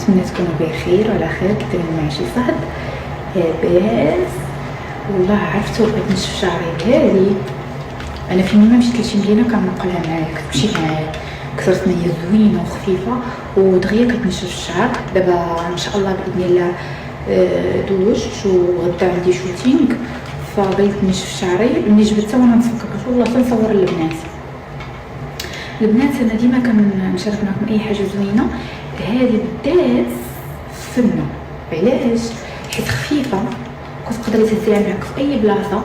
نتمنى تكونوا بخير وعلى خير. كنت ماشي صهد لاباس والله. عرفتو بغيت نشف شعري هادي. انا فين ما مشيت لشي مدينه كنقلها معايا، كتمشي معايا. كثرت ما هي زوينه وخفيفه ودغيا كتنشف الشعر. دابا ان شاء الله باذن الله دوجت وغدا عندي شوتينغ، فبغيت نشف شعري. ملي جبتها وانا نفكر قلت والله تنصور البنات انا ديما كنشارك معكم اي حاجه زوينه. هذه بالذات فنه، علاش؟ حيت خفيفه وكتقدري تهزيها معاك في اي بلاصه،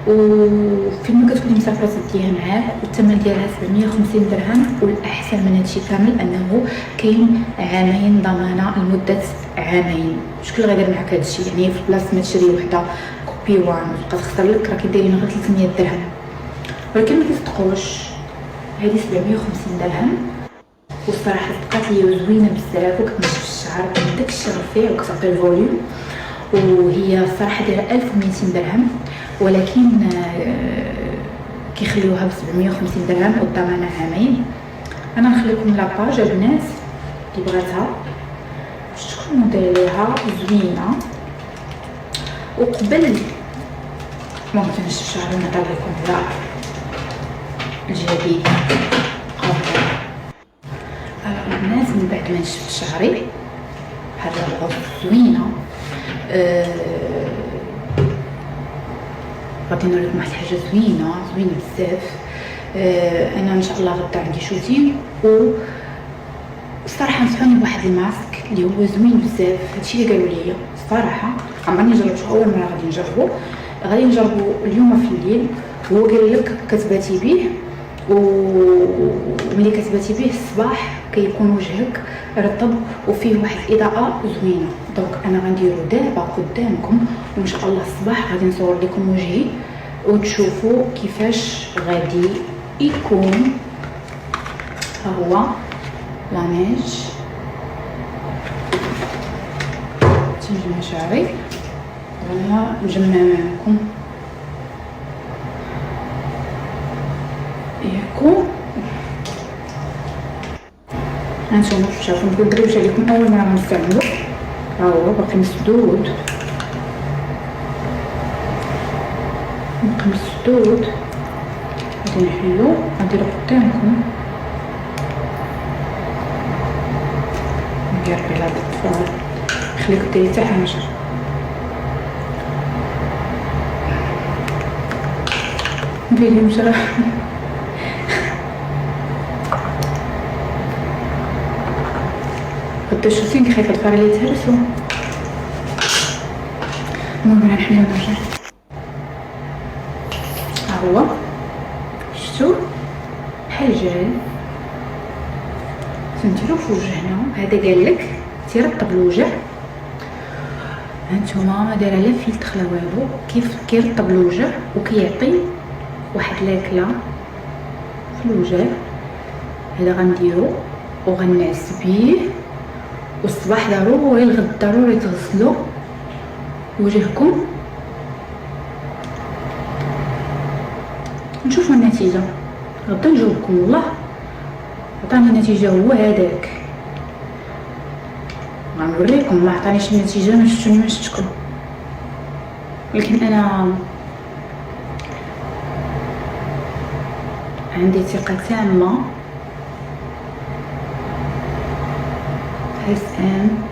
وفين ما كتكوني مسافره تديها معاك. والثمن ديالها 750 درهم. والاحسن من هادشي كامل انه كاين عامين ضمانه لمده عامين. شكون اللي غيدير معاك هادشي؟ يعني في بلاصه ما تشري وحده كوبي وان وتبقى تخسر لك، راه كديرين غير 300 درهم. ولكن ما تصدقوش، هذه 750 درهم. والصراحه بقات لي زوينه بزاف وكتنشف الشعر من داك الشيء رفيع وكتعطي الفوليوم. وهي الصراحه دايره 1200 درهم، ولكن كيخليوها ب 750 درهم والضمانه عامين. انا نخليكم لاباج البنات اللي بغاتها باش تكونوا دايريها زوينه. وقبل ما نشف شعري نهضر لكم على الجديد. البنات من بعد ما نشف شعري هذا الغرف زوينه، غادي نوريكم واحد الحاجه زوينه بزاف. انا ان شاء الله غدا عندي شوتينغ، والصراحه نصحوني بواحد الماسك اللي هو زوين بزاف. هادشي اللي قالوا لي الصراحه عمرني جربته، اول مره غادي نجربو اليوم في الليل. هو قال لك كتباتي به، وملي كتباتي به الصباح كيكون وجهك رطب وفيه واحد الاضاءه زوينه. دونك انا غنديرو دابا قدامكم، وان شاء الله الصباح غادي نصور لكم وجهي وتشوفوا كيفاش غادي يكون. ها هو لاميج تنجمع شعري. انا مجمع معكم ياكو. هانتوما شوفوا نقولوا عليكم اول مره غنستعملو. ها هو باقي مسدود، غادي نحلو. غنديرو قدامكم ندير بلا الاطفال، خليك ديري حتى حاجه. ندير لهم جرح. غدا الشوتينغ خايفه الفار اللي يتهرسوا. المهم نحلو نرجع. ها هو شفتو بحال جاي تنديرو في وجهنا. هذا قال لك تيرطب الوجه. هانتوما ما دايره لا فلتر لا والو، كيف كيرطب الوجه وكيعطي واحد لاكله في الوجه. هذا غنديرو وغنعس بيه، والصباح ضروري الغد ضروري تغسلوا وجهكم. نشوفوا النتيجه غدا نجاوبكم. والله عطاني النتيجه هو هذاك، غنوريكم. ما عطانيش النتيجه ما شفتوني ما شفتكم، ولكن انا عندي ثقه تامه.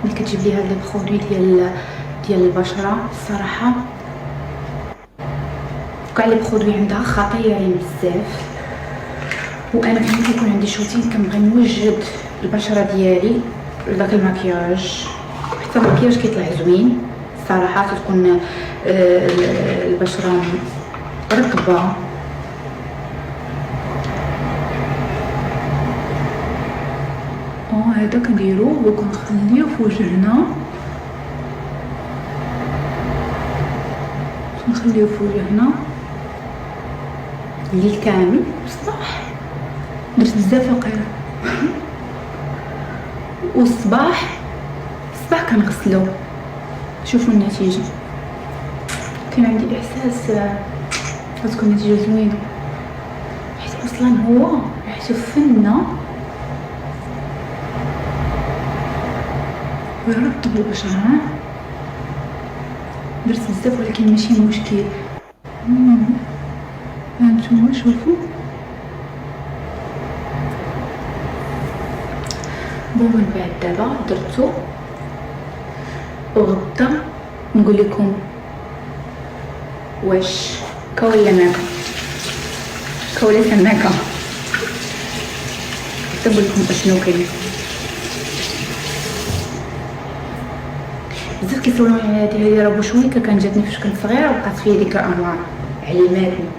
ملي كتجيب لي هاد البرودوي ديال البشره الصراحه كاع لي برودوي عندها خطيرين بزاف. وانا فين كيكون عندي شوتينغ كنبغي نوجد البشره ديالي لداك المكياج. حتى المكياج كيطلع زوين الصراحه، تكون البشره رطبه. هذا كنديرو وكنخليوه في وجهنا، الليل كامل. الصباح درت بزاف وقيله والصباح كنغسلو. شوفوا النتيجه. كان عندي احساس غتكون النتيجه زوينه، حيت اصلا هو ريحته فنه ويرطب البشرة. درت بزاف ولكن ماشي مشكل. هانتوما شوفوا. من بعد دابا درتو وغدا نقول لكم واش كا ولا ماكا، كا ولا سماكه. نقول لكم اشنو كاين. بزاف كيسولوني على هذه راه بوشويكه كان جاتني فاش كنت صغيره وبقات فيا ديك الانواع علماتني.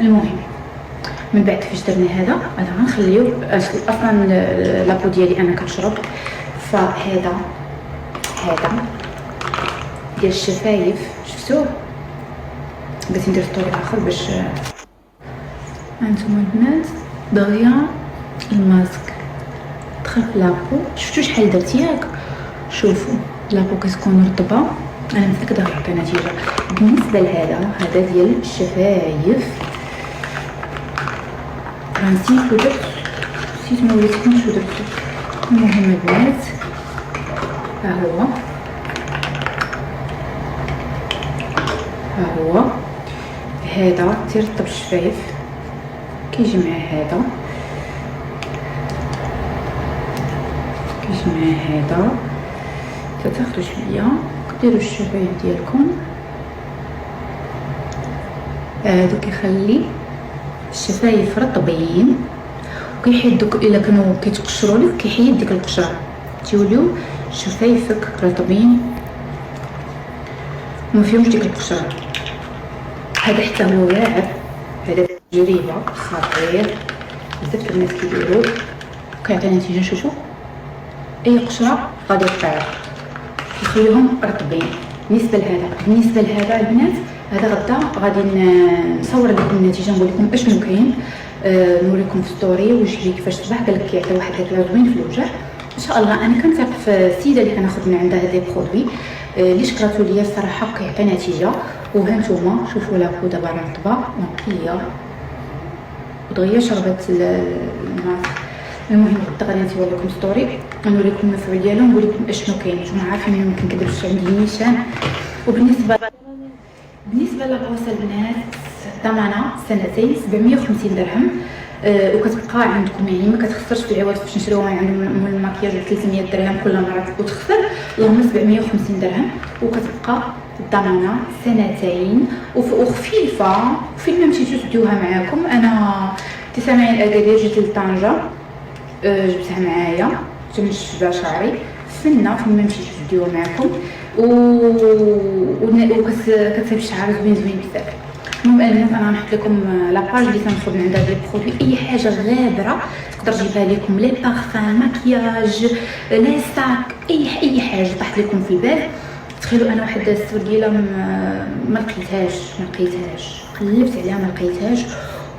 المهم من بعد فاش درنا هذا غنخليو اصلا لابو ديالي انا كنشرب. فهذا ديال الشفايف شفتوه، بغيت ندير ستوري اخر باش هانتوما البنات. دغيا الماسك دخل في لابو، شفتو شحال درت ياك؟ شوفوا لابو كتكون رطبه، انا متاكده غيعطي نتيجه. بالنسبه لهذا ديال الشفايف نسيت ودرت، نسيت ما وريتكمش ودرت. المهم البنات ها هو هذا تيرطب الشفايف، كيجي مع هذا تاخدوا شويه ديروا الشفايف ديالكم. هذا كيخلي الشفايف رطبين وكيحيد دوك الا كانوا كيتقشروا لك، كيحيد ديك القشره تيوليو شفايفك رطبين وما فيهمش ديك القشره. هذا حتى هو واعر، هذا تجربه خطير بزاف الناس كيديروه كيعطي نتيجه. شوفوا اي قشره غادي تطير، يخليهم رطبين. بالنسبه لهذا البنات، هذا غدا غادي نصور لكم النتيجه، نقول لكم اشنو كاين، نوريكم في ستوري وجهي كيفاش صباح. قال لك كيعطي واحد الريحه زوين في الوجه ان شاء الله. انا كنثق في السيده اللي كناخذ من عندها هاد لي برودوي اللي شكراتو ليا الصراحه كيعطي نتيجه. وهانتوما شوفوا لابو دابا رطبه نقيه ودغيا شربت الماء. المهم غدا غادي نصور لكم ستوري نوريكم المفعول ديالو، نقول لكم اشنو كاين. نتوما عارفين ما كنكذبش عندي نيشان. وبالنسبه للبوصه البنات ثمنها سنتين 750 درهم. وكتبقى عندكم يعني ما كتخسرش في العوض فاش نشريوها عند الماكياج 300 درهم كل مره وتخسر، اللهم 750 درهم. وكتبقى ضمانه سنتين وخفيفه. فين ما مشيتو تديوها معاكم. انا 9 اكادير جيت لطنجه جبتها معايا تنشف شعري فين ما مشيتو تديوها معاكم وكتسيب الشعر زوين بزاف. المهم البنات انا غنحط لكم لاباج اللي كناخذ من عندها دي برودوي. اي حاجه غابره تقدر تجيبها لكم، لي بارفان، مكياج، لي ساك، اي حاجه طاحت لكم في البال. تخيلوا انا واحد السرديله ما لقيتهاش، قلبت عليها ما لقيتهاش،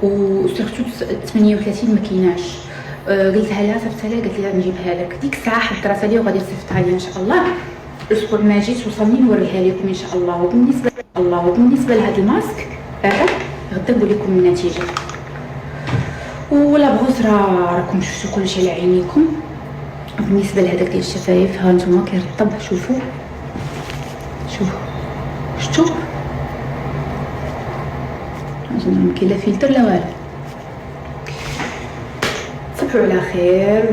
وسيرتو 38 ما كايناش. قلتها لها صيفطها لها، قالت لي نجيبها لك. ديك الساعه حضرتها لي وغادي نصيفطها لي ان شاء الله. الاسبوع ما جيت وصلني نوريها لكم ان شاء الله. وبالنسبه لهذا الماسك غدا نقول لكم النتيجه. ولا بغوت راكم شفتوا كلشي على عينيكم. بالنسبه لهذاك ديال الشفايف ها نتوما كيرطب. شوفوا شفتوا ما كاين لا فلتر لا والو. صبحوا على خير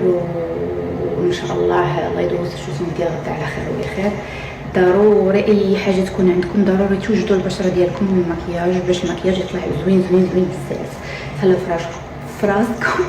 وان شاء الله يدوز الشوز ديال غدا على خير وبخير. ضروري اي حاجه تكون عندكم ضروري توجدوا البشره ديالكم من المكياج باش المكياج يطلع زوين بزاف. تهلاو فراسكم